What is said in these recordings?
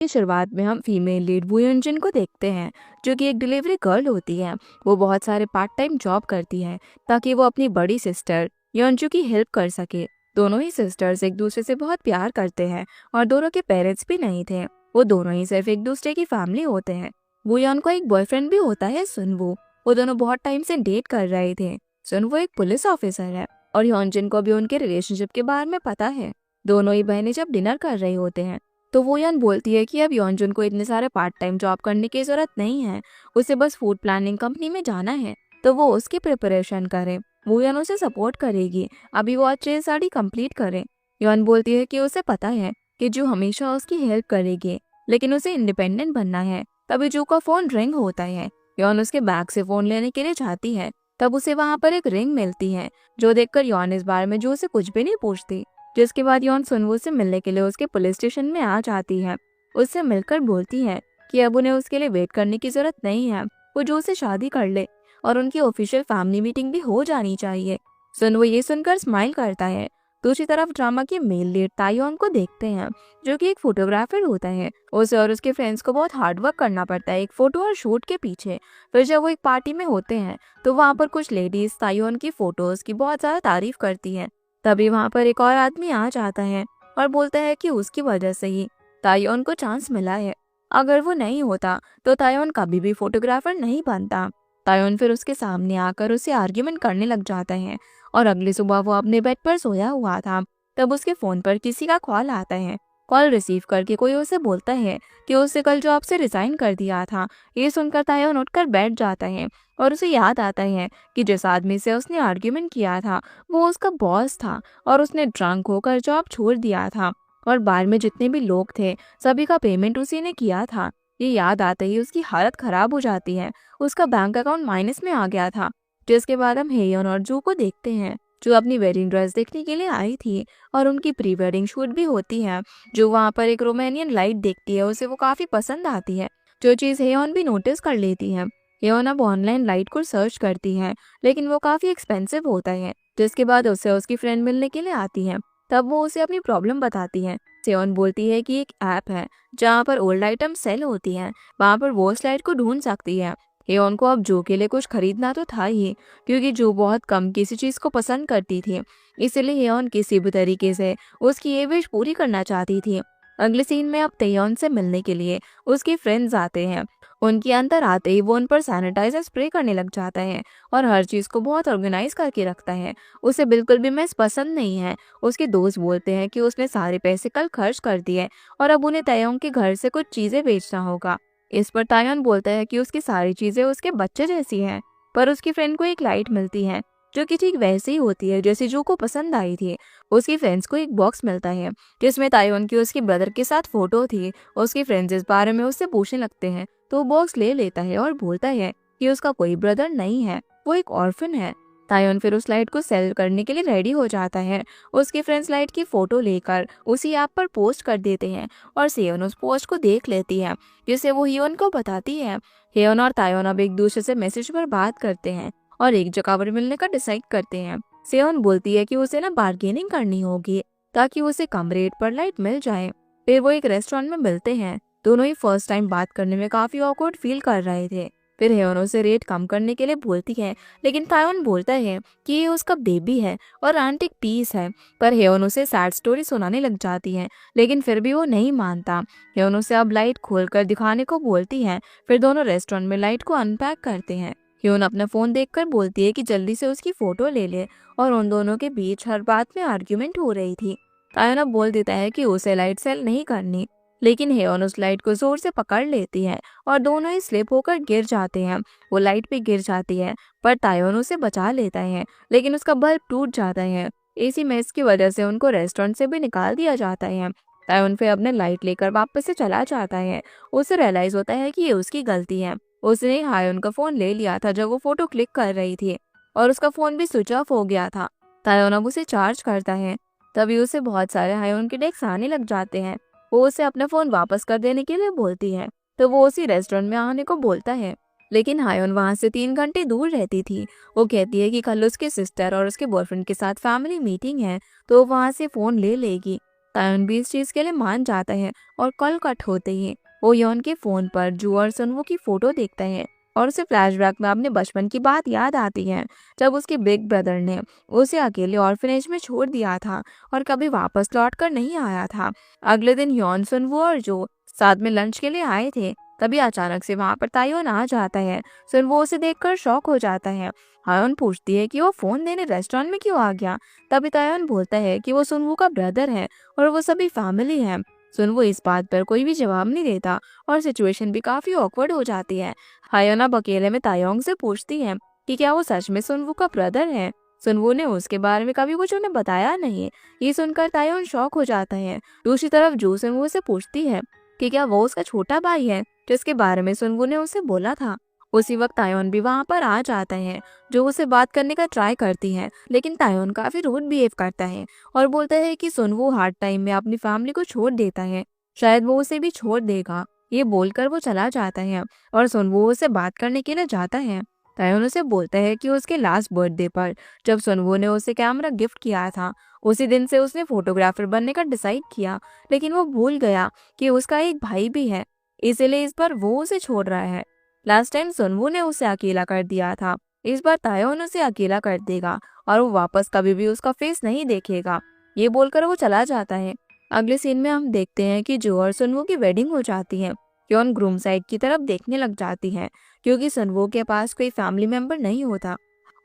की शुरुआत में हम फीमेल लीड वू यंजन को देखते हैं, जो कि एक डिलीवरी गर्ल होती है। वो बहुत सारे पार्ट टाइम जॉब करती है ताकि वो अपनी बड़ी सिस्टर यंजू की हेल्प कर सके। दोनों ही सिस्टर्स एक दूसरे से बहुत प्यार करते हैं और दोनों के पेरेंट्स भी नहीं थे। वो दोनों ही सिर्फ एक दूसरे की फैमिली होते हैं। वू यन को एक बॉयफ्रेंड भी होता है, सुनवू। वो दोनों बहुत टाइम से डेट कर रहे थे। सुनवू एक पुलिस ऑफिसर है और यंजन को भी उनके रिलेशनशिप के बारे में पता है। दोनों ही बहनें जब डिनर कर रही होते हैं तो वो यन बोलती है कि अब योंजुन को इतने सारे पार्ट टाइम जॉब करने की जरूरत नहीं है, उसे बस फूड प्लानिंग कंपनी में जाना है तो वो उसकी प्रिपरेशन करे। वो यन उसे सपोर्ट करेगी, अभी वो अच्छे से साड़ी कंप्लीट करे। योन बोलती है कि उसे पता है कि जो हमेशा उसकी हेल्प करेगी, लेकिन उसे इंडिपेंडेंट बनना है। तभी जू का फोन रिंग होता है। योन उसके बैग से फोन लेने के लिए जाती है, तब उसे वहाँ पर एक रिंग मिलती है, जो देखकर योन इस बारे में जू से कुछ भी नहीं पूछती। जिसके बाद यौन सुनवू से मिलने के लिए उसके पुलिस स्टेशन में आ जाती है। उससे मिलकर बोलती है कि अब उन्हें उसके लिए वेट करने की जरूरत नहीं है, वो जो से शादी कर ले और उनकी ऑफिशियल फैमिली मीटिंग भी हो जानी चाहिए। सुनवू ये सुनकर स्माइल करता है। दूसरी तरफ ड्रामा की मेल लीड ताइयोंग को देखते हैं, जो कि एक फोटोग्राफर होता है। उसे और उसके फ्रेंड्स को बहुत हार्ड वर्क करना पड़ता है एक फोटो और शूट के पीछे। फिर जब वो एक पार्टी में होते हैं तो वहाँ पर कुछ लेडीज ताइयोंग की फोटोज की बहुत ज्यादा तारीफ करती है। तभी वहां पर एक और आदमी आ जाता है और बोलता है कि उसकी वजह से ही तायोन को चांस मिला है। अगर वो नहीं होता तो तायोन कभी भी फोटोग्राफर नहीं बनता। तायोन फिर उसके सामने आकर उसे आर्ग्यूमेंट करने लग जाता है और अगली सुबह वो अपने बेड पर सोया हुआ था, तब उसके फोन पर किसी का कॉल आता है। कॉल रिसीव करके कोई उसे बोलता है कि उससे कल जॉब से रिजाइन कर दिया था। ये सुनकर तायोन उठकर बैठ जाता है और उसे याद आता है कि जिस आदमी से उसने आर्ग्यूमेंट किया था वो उसका बॉस था और उसने ड्रंक होकर जॉब छोड़ दिया था और बार में जितने भी लोग थे सभी का पेमेंट उसी ने किया था। ये याद आते ही उसकी हालत खराब हो जाती है। उसका बैंक अकाउंट माइनस में आ गया था। जिसके बाद हम हेयोन और जू को देखते हैं, जो अपनी वेडिंग ड्रेस देखने के लिए आई थी और उनकी प्री वेडिंग शूट भी होती है। जो वहाँ पर एक रोमानियन लाइट देखती है, उसे वो काफी पसंद आती है, जो चीज़ हेयोन भी नोटिस कर लेती है। हेयोन अब ऑनलाइन लाइट को सर्च करती है, लेकिन वो काफी एक्सपेंसिव होता है। जिसके बाद उसे उसकी फ्रेंड मिलने के लिए आती है, तब वो उसे अपनी प्रॉब्लम बताती है। सेयोन बोलती है कि एक ऐप है जहाँ पर ओल्ड आइटम सेल होती है, वहाँ पर वो उस लाइट को ढूंढ सकती है। हेयोन को अब जो के लिए कुछ खरीदना तो था ही, क्योंकि जो बहुत कम किसी चीज को पसंद करती थी, इसलिए हेयोन किसी भी तरीके से उसकी ये विश पूरी करना चाहती थी। अगले सीन में अब तेयोन से मिलने के लिए उसके फ्रेंड्स आते हैं। उनके अंदर आते ही वो उन पर सैनिटाइजर स्प्रे करने लग जाता है और हर चीज को बहुत ऑर्गेनाइज करके रखता है। उसे बिल्कुल भी मैस पसंद नहीं है। उसके दोस्त बोलते हैं कि उसने सारे पैसे कल खर्च कर दिए और अब उन्हें तयोंग के घर से कुछ चीजें बेचना होगा। इस पर तायन बोलता है कि उसकी सारी चीजें उसके बच्चे जैसी हैं, पर उसकी फ्रेंड को एक लाइट मिलती है जो कि ठीक वैसे ही होती है जैसी जो को पसंद आई थी। उसकी फ्रेंड्स को एक बॉक्स मिलता है जिसमें तायन की उसके ब्रदर के साथ फोटो थी। उसकी फ्रेंड्स इस बारे में उससे पूछने लगते हैं तो वो बॉक्स ले लेता है और बोलता है कि उसका कोई ब्रदर नहीं है, वो एक ऑर्फन है। तायन फिर उस लाइट को सेल करने के लिए रेडी हो जाता है। उसके फ्रेंड्स लाइट की फोटो लेकर उसी ऐप पर पोस्ट कर देते हैं और सेवन उस पोस्ट को देख लेती है, जिसे वो हियोन को बताती है। हियोन और तायोन अब एक दूसरे से मैसेज पर बात करते हैं और एक जगह पर मिलने का डिसाइड करते हैं। सेवन बोलती है कि उसे ना बार्गेनिंग करनी होगी ताकि उसे कम रेट पर लाइट मिल जाए। फिर वो एक रेस्टोरेंट में मिलते हैं। दोनों ही फर्स्ट टाइम बात करने में काफी ऑकवर्ड फील कर रहे थे। फिर हेयोन उसे रेट कम करने के लिए बोलती है, लेकिन तायोन बोलता है कि ये उसका बेबी है और आंटी एक पीस है। पर हेयोन उसे सैड स्टोरी सुनाने लग जाती है, लेकिन फिर भी वो नहीं मानता। हेयोन उसे अब लाइट खोलकर दिखाने को बोलती है। फिर दोनों रेस्टोरेंट में लाइट को अनपैक करते हैं। हेयोन अपना फोन देखकर बोलती है कि जल्दी से उसकी फोटो ले ले और उन दोनों के बीच हर बात में आर्ग्यूमेंट हो रही थी। तायोन अब बोल देता है कि उसे लाइट सेल नहीं करनी, लेकिन हेयोन उस लाइट को जोर से पकड़ लेती है और दोनों ही स्लिप होकर गिर जाते हैं। वो लाइट पे गिर जाती है, पर तायोन उसे बचा लेता है, लेकिन उसका बल्ब टूट जाता है। इसी मेस की वजह से उनको रेस्टोरेंट से भी निकाल दिया जाता है। तायोन फिर अपने लाइट लेकर वापस से चला जाता है। उसे रियलाइज होता है कि ये उसकी गलती है। उसने हायोन का फोन ले लिया था जब वो फोटो क्लिक कर रही थी और उसका फोन भी स्विच ऑफ हो गया था। तायोन अब उसे चार्ज करता है। तभी उसे बहुत सारे हायोन के टेक्स्ट आने लग जाते हैं। वो उसे अपना फोन वापस कर देने के लिए बोलती है, तो वो उसी रेस्टोरेंट में आने को बोलता है, लेकिन हायोन वहां से 3 घंटे दूर रहती थी। वो कहती है कि कल उसके सिस्टर और उसके बॉयफ्रेंड के साथ फैमिली मीटिंग है, तो वो वहां से फोन ले लेगी। तायुन भी इस चीज के लिए मान जाता है और कॉल कट होते ही वो यॉन के फोन पर जू और सुनवू की फोटो देखता है और उसे फ्लैशबैक में अपने बचपन की बात याद आती है, जब उसके बिग ब्रदर ने उसे अकेले ऑर्फनेज में छोड़ दिया था और कभी वापस लौट कर नहीं आया था। अगले दिन यॉन, सुनवू और जो साथ में लंच के लिए आए थे, तभी अचानक से वहां पर तायुन आ जाता है। सुनवू उसे देखकर शॉक हो जाता है। हायोन पूछती है कि वो फोन देने रेस्टोरेंट में क्यों आ गया। तभी तायुन बोलता है कि वो सुनवू का ब्रदर है और वो सभी फैमिली है। सुनवू इस बात पर कोई भी जवाब नहीं देता और सिचुएशन भी काफी ऑकवर्ड हो जाती है। हायोन अब अकेले में तायोंग से पूछती है कि क्या वो सच में सुनवू का ब्रदर है। सुनवू ने उसके बारे में कभी कुछ उन्हें बताया नहीं। ये सुनकर तायोन शॉक हो जाता है। दूसरी तरफ जू सुनवू से पूछती है कि क्या वो उसका छोटा भाई है, जिसके बारे में सुनवू ने उसे बोला था। उसी वक्त तायोन भी वहां पर आ जाता है। जो उसे बात करने का ट्राई करती है, लेकिन तायोन काफी रूड बिहेव करता है और बोलता है कि सुनवू हार्ड टाइम में अपनी फैमिली को छोड़ देता है, शायद वो उसे भी छोड़ देगा। ये बोलकर वो चला जाता है और सुनवू उसे बात करने के लिए जाता है। तायोन उसे बोलता है कि उसके लास्ट बर्थडे पर जब सुनवू ने उसे कैमरा गिफ्ट किया था, उसी दिन से उसने फोटोग्राफर बनने का डिसाइड किया, लेकिन वो भूल गया कि उसका एक भाई भी है, इसीलिए इस बार वो उसे छोड़ रहा है। लास्ट टाइम सुनवू ने उसे अकेला कर दिया था, इस बार तायोन उसे अकेला कर देगा और वो वापस कभी भी उसका फेस नहीं देखेगा। ये बोलकर वो चला जाता है। अगले सीन में हम देखते हैं कि जो और सुनवू की वेडिंग हो जाती है। क्योन ग्रूम साइड की तरफ देखने लग जाती है, क्योंकि सुनवू के पास कोई फैमिली मेंबर नहीं होता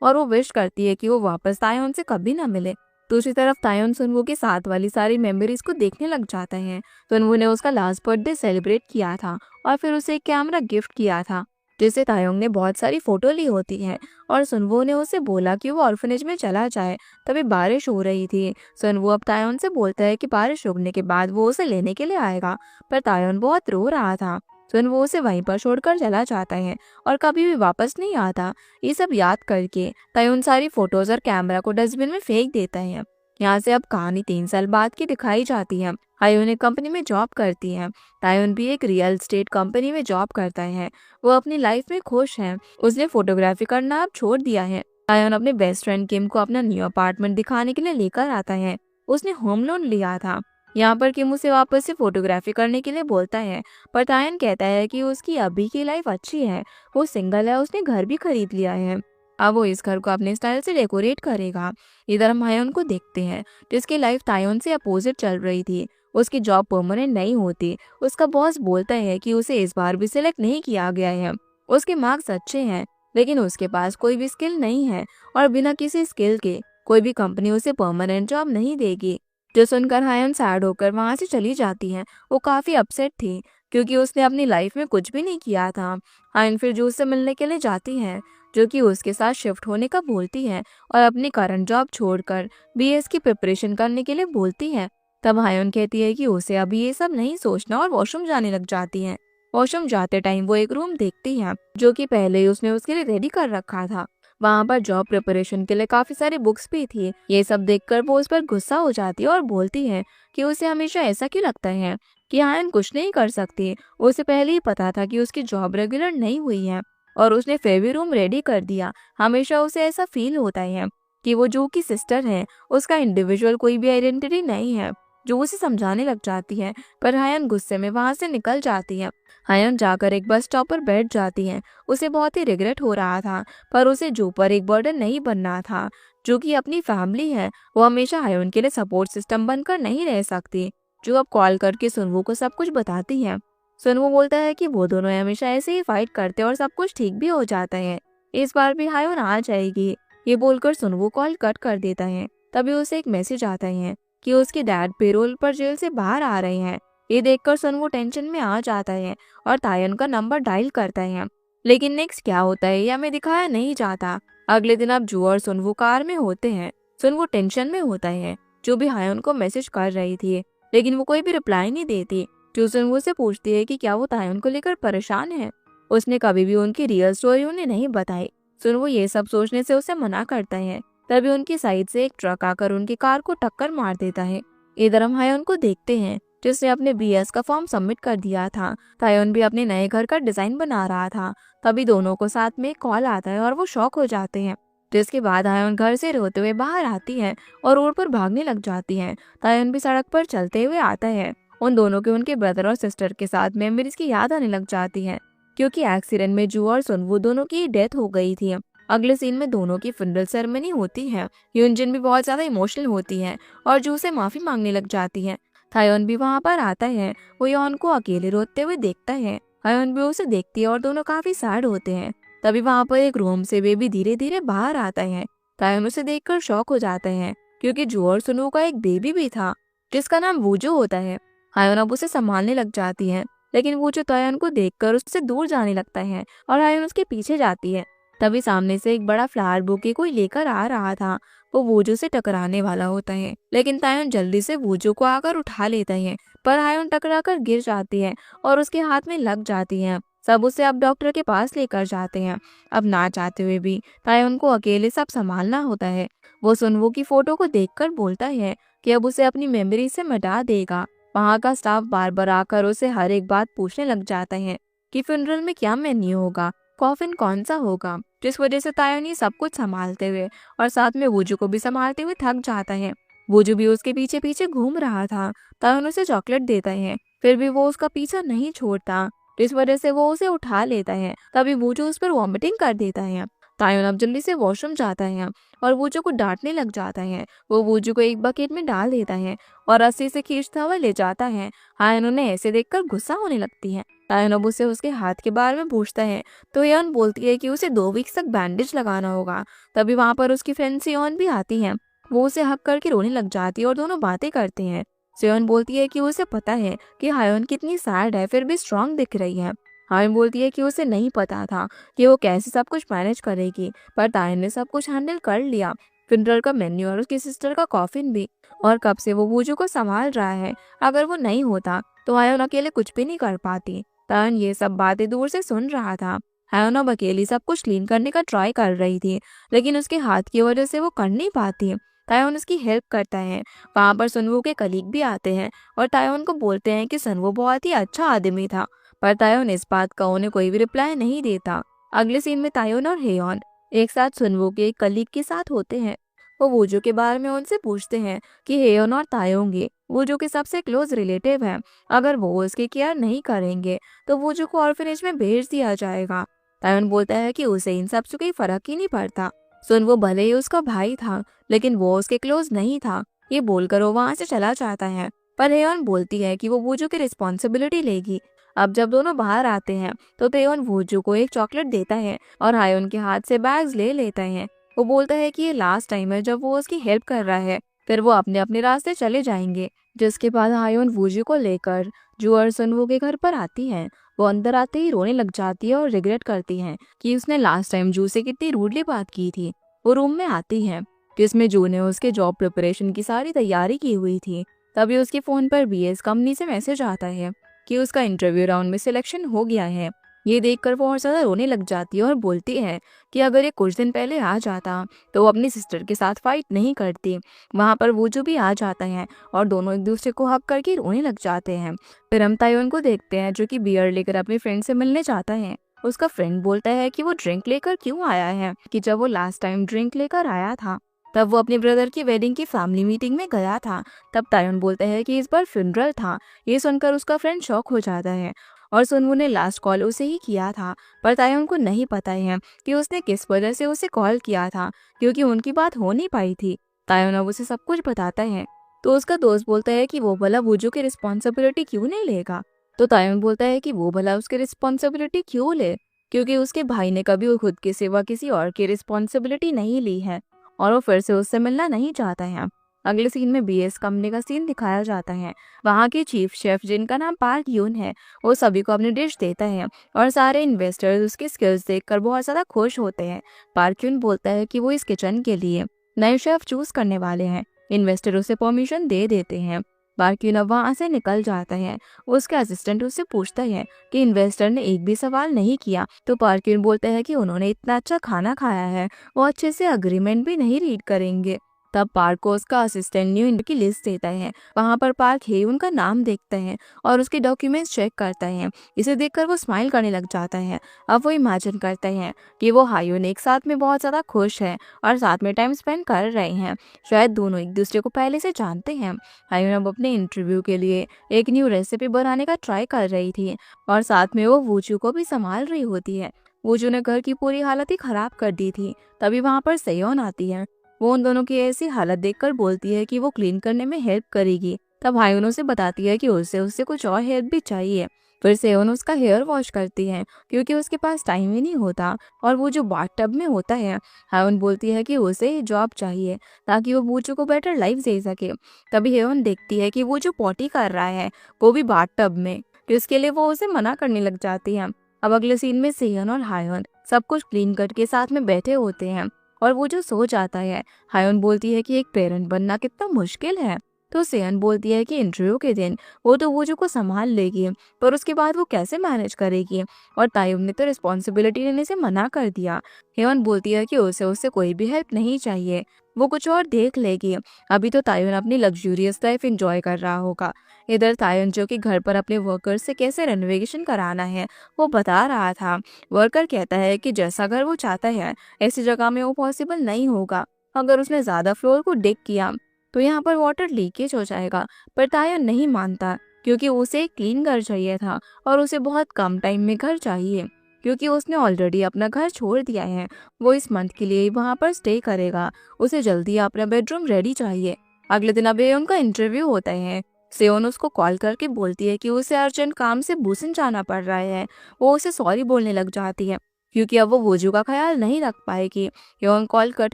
और वो विश करती है कि वो वापस तायोन से कभी ना मिले। दूसरी तरफ तायोन सुनवू के साथ वाली सारी मेमोरीज को देखने लग जाता है। सुनवू ने उसका लास्ट बर्थडे सेलिब्रेट किया था और फिर उसे एक कैमरा गिफ्ट किया था, जिसे तायोंग ने बहुत सारी फोटो ली होती है और सुनवू ने उसे बोला कि वो ऑर्फनेज में चला जाए। तभी बारिश हो रही थी। सुनवू अब तायोन से बोलता है कि बारिश रुकने के बाद वो उसे लेने के लिए आएगा, पर तायोन बहुत रो रहा था। सुनवू उसे वहीं पर छोड़कर चला जाता है और कभी भी वापस नहीं आता। ये सब याद करके तायोन सारी फोटोज और कैमरा को डस्टबिन में फेंक देता है। यहाँ से अब कहानी 3 साल बाद की दिखाई जाती है। हायोन एक कंपनी में जॉब करती है। तायोन भी एक रियल स्टेट कंपनी में जॉब करता है। वो अपनी लाइफ में खुश है। उसने फोटोग्राफी करना अब छोड़ दिया है। तायोन अपने बेस्ट फ्रेंड किम को अपना न्यू अपार्टमेंट दिखाने के लिए लेकर आता है। उसने होम लोन लिया था। यहाँ पर किम उसे वापस से फोटोग्राफी करने के लिए बोलता है, पर तायन कहता है कि उसकी अभी की लाइफ अच्छी है, वो सिंगल है, उसने घर भी खरीद लिया है, अब वो इस घर को अपने स्टाइल से डेकोरेट करेगा। इधर हम हायोन को देखते हैं, जिसकी लाइफ तायोन से अपोजिट चल रही थी। उसकी जॉब परमानेंट नहीं होती। उसका बॉस बोलता है कि उसे इस बार भी सिलेक्ट नहीं किया गया है। उसके मार्क्स अच्छे हैं, लेकिन उसके पास कोई भी स्किल नहीं है और बिना किसी स्किल के कोई भी कंपनी उसे परमानेंट जॉब नहीं देगी। जो सुनकर हायन सैड होकर वहां से चली जाती है। वो काफी अपसेट थी, क्योंकि उसने अपनी लाइफ में कुछ भी नहीं किया था। हायन फिर जूस से मिलने के लिए जाती है, जो कि उसके साथ शिफ्ट होने का बोलती है और अपनी करंट जॉब छोड़कर बीएस की प्रिपरेशन करने के लिए बोलती है। तब हायन कहती है कि उसे अभी ये सब नहीं सोचना और वॉशरूम जाने लग जाती है। वॉशरूम जाते टाइम वो एक रूम देखती है, जो कि पहले ही उसने उसके लिए रेडी कर रखा था। वहाँ पर जॉब प्रिपरेशन के लिए काफी सारी बुक्स भी थी। ये सब देखकर वो उस पर गुस्सा हो जाती है और बोलती है कि उसे हमेशा ऐसा क्यों लगता है कि हायन कुछ नहीं कर सकती। उसे पहले ही पता था कि उसकी जॉब रेगुलर नहीं हुई है और उसने फिर भी रूम रेडी कर दिया। हमेशा उसे ऐसा फील होता है कि वो जो की सिस्टर है, उसका इंडिविजुअल कोई भी आइडेंटिटी नहीं है। जो उसे समझाने लग जाती है, पर हायन गुस्से में वहां से निकल जाती है। हायन जाकर एक बस स्टॉप पर बैठ जाती है। उसे बहुत ही रिग्रेट हो रहा था, पर उसे जो पर एक बर्डन नहीं बनना था। जो कि अपनी फैमिली है, वो हमेशा हायन के लिए सपोर्ट सिस्टम बनकर नहीं रह सकती। जो अब कॉल करके सुनवू को सब कुछ बताती है। सुनवू बोलता है कि वो दोनों हमेशा ऐसे ही फाइट करते और सब कुछ ठीक भी हो जाता है। इस बार भी हायन आ जाएगी। ये बोलकर सुनवू कॉल कट कर देता है। तभी उसे एक मैसेज आता है कि उसके डैड पेरोल पर जेल से बाहर आ रहे हैं। ये देखकर सुनवू टेंशन में आ जाता है और तायन का नंबर डायल करता है। लेकिन नेक्स्ट क्या होता है यह हमें दिखाया नहीं जाता। अगले दिन अब जू और सुनवू कार में होते हैं। सुनवू टेंशन में होता है। जो भी हायन को मैसेज कर रही थी, लेकिन वो कोई भी रिप्लाई नहीं देती। जो सुनवू से पूछती है कि क्या वो तायन को लेकर परेशान है। उसने कभी भी उनकी रियल स्टोरी उन्हें नहीं बताई। सुनवू ये सब सोचने से उसे मना करता है। तभी उनकी साइड से एक ट्रक आकर उनकी कार को टक्कर मार देता है। इधर हम हायन को देखते हैं, जिसने अपने बीएस का फॉर्म सबमिट कर दिया था। तायन भी अपने नए घर का डिजाइन बना रहा था। तभी दोनों को साथ में कॉल आता है और वो शॉक हो जाते हैं। जिसके बाद हायोन घर से रोते हुए बाहर आती है और रोड पर भागने लग जाती है। तायन भी सड़क पर चलते हुए आता है। उन दोनों के उनके ब्रदर और सिस्टर के साथ मेमोरीज की याद आने लग जाती है, क्योंकि एक्सीडेंट में जू और सुनवू दोनों की डेथ हो गई थी। अगले सीन में दोनों की फुनरल सेरेमनी होती है। यूनजिन भी बहुत ज्यादा इमोशनल होती है और जू से माफी मांगने लग जाती है। थायोन भी वहाँ पर आता है। वो यॉन को अकेले रोते हुए देखता है। हायोन भी उसे देखती है और दोनों काफी सैड होते हैं। तभी वहाँ पर एक रूम से बेबी धीरे धीरे बाहर आता है। तायन उसे देखकर शॉक हो जाता है, क्योंकि जू और सुनु का एक बेबी भी था जिसका नाम वूजो होता है। हायोन अब उसे संभालने लग जाती है, लेकिन वूजो तायन को देखकर उससे दूर जाने लगता है और हायोन उसके पीछे जाती है। तभी सामने से एक बड़ा फ्लावर बुके कोई लेकर आ रहा था। वो वूजो से टकराने वाला होता है, लेकिन तायन जल्दी से वूजो को आकर उठा लेता है, पर हायोन टकरा कर गिर जाती है और उसके हाथ में लग जाती है। सब उसे अब डॉक्टर के पास लेकर जाते हैं। अब ना चाहते हुए भी तायन को अकेले सब संभालना होता है। वो सुनवो की फोटो को देखकर बोलता है कि अब उसे अपनी मेमोरी से मिटा देगा। वहाँ का स्टाफ बार बार आकर उसे हर एक बात पूछने लग जाता है कि फ्यूनरल में क्या मेन्यू होगा, कॉफिन कौन सा होगा, जिस वजह से तायन ये सब कुछ संभालते हुए और साथ में वूजू को भी संभालते हुए थक जाता है। वूजू भी उसके पीछे पीछे घूम रहा था। तायन उसे चॉकलेट देता है, फिर भी वो उसका पीछा नहीं छोड़ता, जिस वजह से वो उसे उठा लेता है। तभी वूजू उस पर वॉमिटिंग कर देता है। तायन अब जल्दी से वॉशरूम जाता है और वूजू को डांटने लग जाता है। वो वूजू को एक बकेट में डाल देता है और रस्सी से खींचता हुआ ले जाता है। हायन उन्हें ऐसे देखकर गुस्सा होने लगती है। तायन अब उसे उसके हाथ के बारे में पूछता है, तो यन बोलती है कि उसे 2 वीक्स तक बैंडेज लगाना होगा। तभी वहाँ पर उसकी फ्रेंड सियोन भी आती है। वो उसे हक करके रोने लग जाती है और दोनों बातें करते हैं। सियोन बोलती है कि उसे पता है कि हायोन कितनी सैड है, फिर भी स्ट्रांग दिख रही है। हायोन बोलती है कि उसे नहीं पता था कि वो कैसे सब कुछ मैनेज करेगी, पर तायन ने सब कुछ हैंडल कर लिया, फ्यूनरल का मेन्यू और उसकी सिस्टर का कॉफिन भी, और कब से वो वूजू को संभाल रहा है। अगर वो नहीं होता तो हायोन अकेले कुछ भी नहीं कर पाती। तायन ये सब बातें दूर से सुन रहा था। हायोन अब अकेली सब कुछ क्लीन करने का ट्राई कर रही थी, लेकिन उसके हाथ की वजह से वो कर नहीं पाती। तायोन उसकी हेल्प करता है। वहाँ पर सुनवो के कलीग भी आते हैं और तायोन को बोलते हैं कि सुनवो बहुत ही अच्छा आदमी था, पर तायोन इस बात का उन्हें कोई भी रिप्लाई नहीं देता। अगले सीन में तायोन और हेयोन एक साथ सुनवो के एक कलीग के साथ होते हैं। वो वूजू के बारे में उनसे पूछते हैं कि हेयोन और तायोंगे वूजू के सबसे क्लोज रिलेटिव हैं। अगर वो उसकी केयर नहीं करेंगे तो वूजू को ऑर्फनेज में भेज दिया जाएगा। तायोन बोलता है कि उसे इन सब से कोई फर्क ही नहीं पड़ता। सुनवो भले ही उसका भाई था, लेकिन वो उसके क्लोज नहीं था। ये बोलकर वो वहाँ से चला जाता है, पर हेयोन बोलती है कि वो वूजू की रिस्पॉन्सिबिलिटी लेगी। अब जब दोनों बाहर आते हैं तो तेयोन वूजू को एक चॉकलेट देता है और हायोन के हाथ से बैग्स ले लेता है। वो बोलता है कि ये लास्ट टाइम है जब वो उसकी हेल्प कर रहा है, फिर वो अपने अपने रास्ते चले जाएंगे। जिसके बाद हायोन वूजू को लेकर जू और सुनवो के घर पर आती है। वो अंदर आते ही रोने लग जाती है और रिग्रेट करती है कि उसने लास्ट टाइम जू से कितनी रूडली बात की थी। वो रूम में आती है जिसमें जू ने उसके जॉब प्रिपरेशन की सारी तैयारी की हुई थी। तभी उसके फोन पर बीएस कंपनी से मैसेज आता है कि उसका इंटरव्यू राउंड में सिलेक्शन हो गया है। ये देखकर वो और ज्यादा रोने लग जाती है और बोलती है कि अगर ये कुछ दिन पहले आ जाता तो वो अपनी सिस्टर के साथ फाइट नहीं करती। वहाँ पर वूजू भी आ जाता है और दोनों एक दूसरे को हक करके रोने लग जाते हैं। फिर हम तायोन को देखते हैं जो कि बियर लेकर अपने फ्रेंड से मिलने जाता है। उसका फ्रेंड बोलता है कि वो ड्रिंक लेकर क्यों आया है, कि जब वो लास्ट टाइम ड्रिंक लेकर आया था तब वो अपने ब्रदर की वेडिंग की फैमिली मीटिंग में गया था। तब तायोन बोलता है कि इस बार फ्यूनरल था। ये सुनकर उसका फ्रेंड शॉक हो जाता है और सुनवो ने लास्ट कॉल उसे ही किया था, पर तायोन को नहीं पता है कि उसने किस वजह से उसे कॉल किया था, क्योंकि उनकी बात हो नहीं पाई थी। तायोन अब उसे सब कुछ बताता है तो उसका दोस्त बोलता है कि वो भला वूजू की रिस्पॉन्सिबिलिटी क्यों नहीं लेगा। तो तायोन बोलता है कि वो भला उसकी रिस्पॉन्सिबिलिटी क्यों ले, क्योंकि उसके भाई ने कभी खुद के सिवा किसी और की रिस्पॉन्सिबिलिटी नहीं ली है और वो फिर से उससे मिलना नहीं चाहता है। अगले सीन में बीएस कंपनी का सीन दिखाया जाता है। वहाँ के चीफ शेफ जिनका नाम पार्क यून है, वो सभी को अपनी डिश देता है और सारे इन्वेस्टर्स उसके स्किल्स देखकर बहुत ज़्यादा खुश होते हैं। पार्क यून बोलता है कि वो इस किचन के लिए नए शेफ चूज करने वाले हैं। इन्वेस्टर उसे परमिशन दे देते हैं। पार्क यून अब वहाँ से निकल जाता है। उसके असिस्टेंट उससे पूछता है कि इन्वेस्टर ने एक भी सवाल नहीं किया, तो पार्क यून बोलता है कि उन्होंने इतना अच्छा खाना खाया है, वो अच्छे से अग्रीमेंट भी नहीं रीड करेंगे। तब पार्क को उसका असिस्टेंट न्यू इंटर की लिस्ट देता है। वहाँ पर पार्क हेवन का नाम देखता है और उसके डॉक्यूमेंट्स चेक करता है। इसे देखकर वो स्माइल करने लग जाता है। अब वो इमेजिन करते हैं कि वो हायोन एक साथ में बहुत ज़्यादा खुश है और साथ में टाइम स्पेंड कर रहे हैं। शायद दोनों एक दूसरे को पहले से जानते हैं। हायोन अब अपने इंटरव्यू के लिए एक न्यू रेसिपी बनाने का ट्राई कर रही थी और साथ में वो वूचू को भी संभाल रही होती है। वूचू ने घर की पूरी हालत ही खराब कर दी थी। तभी वहाँ पर सेयोन आती है। वो उन दोनों की ऐसी हालत देखकर बोलती है कि वो क्लीन करने में हेल्प करेगी। तब हायोन उसे बताती है कि उससे उससे कुछ और हेल्प भी चाहिए। फिर सेयोन उसका हेयर वॉश करती है क्योंकि उसके पास टाइम ही नहीं होता। और वो जो बाथटब में होता है, हायोन बोलती है कि उसे ये जॉब चाहिए ताकि वो बूचू को बेटर लाइफ दे सके। तभी हेयोन देखती है कि वो जो पॉटी कर रहा है वो भी बाथटब में, जिसके लिए वो उसे मना करने लग जाती है। अब अगले सीन में सेयोन और हायोन सब कुछ क्लीन करके साथ में बैठे होते हैं और वो जो सो जाता है। हायोन बोलती है कि एक पेरेंट बनना कितना मुश्किल है। तो सेयन बोलती है कि इंटरव्यू के दिन वो तो वूजू को संभाल लेगी, पर उसके बाद वो कैसे मैनेज करेगी, और तायुम ने तो रिस्पॉन्सिबिलिटी लेने से मना कर दिया। हेवन बोलती है कि उसे उससे कोई भी हेल्प नहीं चाहिए, वो कुछ और देख लेगी। अभी तो तायुन अपनी लग्जूरियस लाइफ एंजॉय कर रहा होगा। इधर तायुन जो कि घर पर अपने वर्कर से कैसे रेनोवेशन कराना है वो बता रहा था। वर्कर कहता है कि जैसा घर वो चाहता है ऐसी जगह में वो पॉसिबल नहीं होगा। अगर उसने ज्यादा फ्लोर को डिग किया तो यहाँ पर वाटर लीकेज हो जाएगा। पर तायुन नहीं मानता क्योंकि उसे एक क्लीन घर चाहिए था और उसे बहुत कम टाइम में घर चाहिए, क्योंकि उसने ऑलरेडी अपना घर छोड़ दिया है। वो इस मंथ के लिए वहाँ पर स्टे करेगा। उसे जल्दी अपना बेडरूम रेडी चाहिए। अगले दिन अबेयोन का इंटरव्यू होता है। सेयोन उसको कॉल करके बोलती है कि उसे अर्जेंट काम से बुसन जाना पड़ रहा है। वो उसे सॉरी बोलने लग जाती है क्योंकि अब वो वोजू का ख्याल नहीं रख पाएगी। योन कॉल कट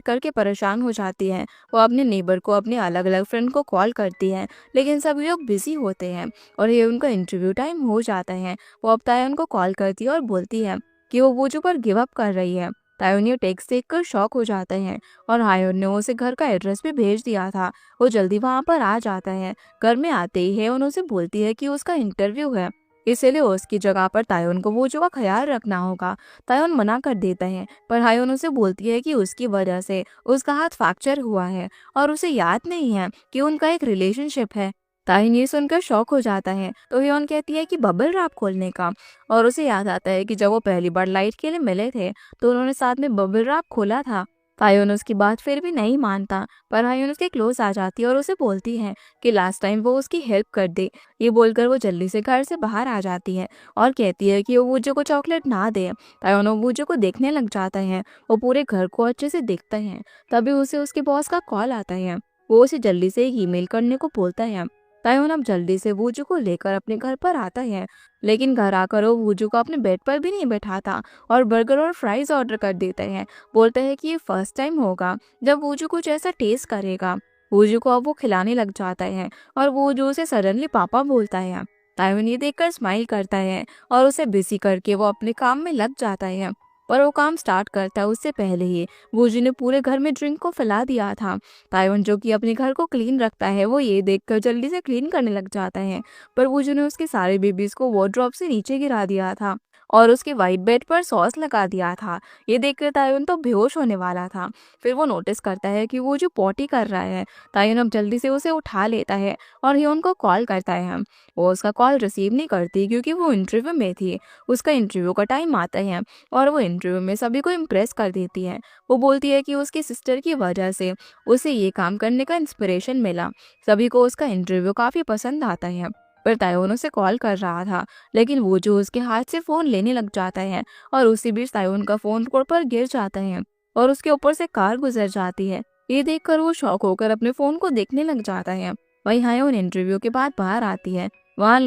करके परेशान हो जाती है। वो अपने नेबर को, अपने अलग अलग फ्रेंड को कॉल करती है, लेकिन सभी लोग बिजी होते हैं और ये उनका इंटरव्यू टाइम हो जाता है। वो अब तायुन को कॉल करती है और बोलती है कि वो वोजू पर गिव अप कर रही है। तायुन ये टेक्स्ट देखकर शॉक हो जाता है और हायोन ने उसे घर का एड्रेस भी भेज दिया था। वो जल्दी वहाँ पर आ जाता है। घर में आते ही हेवन उसे बोलती है कि उसका इंटरव्यू है, इसलिए उसकी जगह पर तायुन को वोजू का ख्याल रखना होगा। तायुन मना कर देता है, पर हायोन उसे बोलती है कि उसकी वजह से उसका हाथ फ्रैक्चर हुआ है और उसे याद नहीं है कि उनका एक रिलेशनशिप है। तायुन ये सुनकर शॉक हो जाता है तो हियोन कहती है कि बबल रैप खोलने का, और उसे याद आता है कि जब वो पहली बार लाइट के लिए मिले थे तो उन्होंने साथ में बबल रैप खोला था। तायुन उसकी बात फिर भी नहीं मानता, पर हायोन उसके क्लोज आ जाती है और उसे बोलती है कि लास्ट टाइम वो उसकी हेल्प कर दे। ये बोलकर वो जल्दी से घर से बाहर आ जाती है और कहती है कि वो वूजू को चॉकलेट ना दे। तायुन वूजू को देखने लग जाता है। वो पूरे घर को अच्छे से देखता है। तभी उसे उसके बॉस का कॉल आता है। वो उसे जल्दी से एक ईमेल करने को बोलता है। तायुन अब जल्दी से वूजू को लेकर अपने घर पर आता है, लेकिन घर आकर वो वूजू को अपने बेड पर भी नहीं बैठाता और बर्गर और फ्राइज ऑर्डर कर देता है। बोलता है कि ये फर्स्ट टाइम होगा जब वूजू कुछ ऐसा टेस्ट करेगा। वूजू को अब वो खिलाने लग जाता है और वूजू उसे सडनली पापा बोलता है। तायुन ये देखकर स्माइल करता है और उसे बिजी करके वो अपने काम में लग जाता है। पर वो काम स्टार्ट करता है उससे पहले ही वूजू ने पूरे घर में ड्रिंक को फैला दिया था। तायुन जो कि अपने घर को क्लीन रखता है, वो ये देखकर जल्दी से क्लीन करने लग जाता है, पर वूजू ने उसके सारे बेबीज को वार्डरोब से नीचे गिरा दिया था और उसके वाइट बेड पर सॉस लगा दिया था। ये देखकर तायुन तो बेहोश होने वाला था। फिर वो नोटिस करता है कि वो जो पॉटी कर रहा है। तायुन अब जल्दी से उसे उठा लेता है और हियोन को कॉल करता है। वो उसका कॉल रिसीव नहीं करती क्योंकि वो इंटरव्यू में थी। उसका इंटरव्यू का टाइम आता है और वो इंटरव्यू में सभी को इम्प्रेस कर देती है। वो बोलती है कि उसकी सिस्टर की वजह से उसे ये काम करने का इंस्पिरेशन मिला। सभी को उसका इंटरव्यू काफ़ी पसंद आता है। पर तायुन उसे कॉल कर रहा था, लेकिन वो जो उसके हाथ से फ़ोन लेने लग जाता है और उसी बीच तायुन का फ़ोन रोड पर गिर जाता है और उसके ऊपर से कार गुजर जाती है। ये देखकर वो शॉक होकर अपने फ़ोन को देखने लग जाता है। वहीं हायोन इंटरव्यू के बाद बाहर आती है। वहाँ